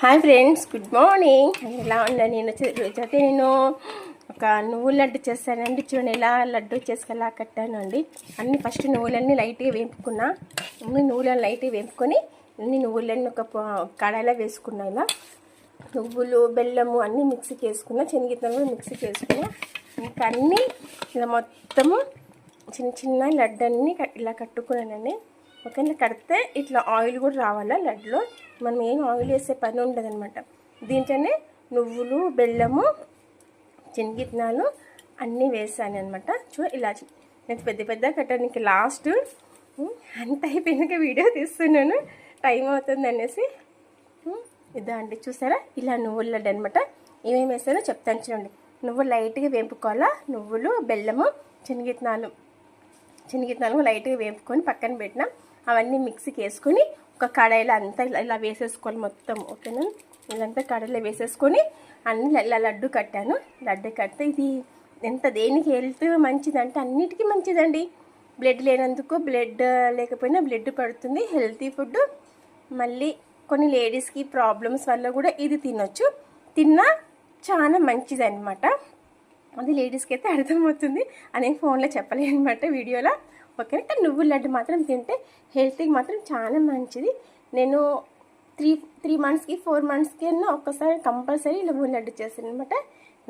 Hi friends, good morning. ఎలా ఉన్నా నేను రోజైతే నేను ఒక నువ్వుల లడ్డు చేస్తానండి. చూడండి ఎలా లడ్డు చేసుకెలా కట్టాను అండి. అన్ని ఫస్ట్ నువ్వులన్నీ లైట్గా వేపుకున్నా. నువ్వులను లైట్గా వేపుకొని అన్ని నువ్వులన్నీ ఒక కడాయిలో వేసుకున్నా. ఇలా నువ్వులు బెల్లము అన్నీ మిక్సీకి వేసుకున్నా, శనగలు మిక్సీకి వేసుకున్నా. ఇంకా అన్నీ ఇలా మొత్తము చిన్న చిన్న లడ్డు అన్నీ ఇలా కట్టుకున్నానండి. ఓకేనా, కడితే ఇట్లా ఆయిల్ కూడా రావాలా లడ్డులో. మనం ఏం ఆయిల్ వేసే పని ఉండదు అనమాట. దీంట్లోనే నువ్వులు బెల్లము శనగిత్తనాలు అన్నీ వేసాను అనమాట. ఇలా నేను పెద్ద పెద్ద కట్టడానికి లాస్ట్ అంత అయిపోయినాక వీడియో తీస్తున్నాను, టైం అవుతుంది అనేసి. ఇదా అండి, చూసారా ఇలా నువ్వుల లడ్డు అనమాట. ఏమేమి వేసానో చెప్తాను చూడండి. నువ్వులు లైట్గా వేపుకోవాలా. నువ్వులు బెల్లము శనగిత్తనాలు లైట్గా వేపుకొని పక్కన పెట్టినా. అవన్నీ మిక్సీకి వేసుకొని ఒక కడాయిలో అంతా ఇలా వేసేసుకోవాలి మొత్తం. ఓకేనా, ఇదంతా కడాయిలో వేసేసుకొని అన్ని ఇలా లడ్డు కట్టాను. లడ్డు కడితే ఇది ఎంత దేనికి హెల్త్ మంచిదంటే అన్నిటికీ మంచిదండి. బ్లడ్ లేనందుకు, బ్లడ్ లేకపోయినా బ్లడ్ పడుతుంది, హెల్తీ ఫుడ్. మళ్ళీ కొన్ని లేడీస్కి ప్రాబ్లమ్స్ వల్ల కూడా ఇది తినొచ్చు. తిన్నా చాలా మంచిది అనమాట. అది లేడీస్కి అయితే అర్థమవుతుంది. అని ఫోన్లో చెప్పలేను అనమాట, వీడియోలో. ఓకే, కానీ నువ్వుల లడ్డు మాత్రం తింటే హెల్త్కి మాత్రం చాలా మంచిది. నేను 3 మంత్స్కి 4 మంత్స్కి అన్నా ఒక్కసారి కంపల్సరీ నువ్వుల లడ్డు చేస్తాను అనమాట.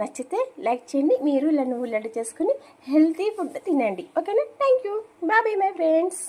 నచ్చితే లైక్ చేయండి. మీరు ఇలా నువ్వుల లడ్డు చేసుకుని హెల్తీ ఫుడ్ తినండి. ఓకేనా, thank you, bye my friends.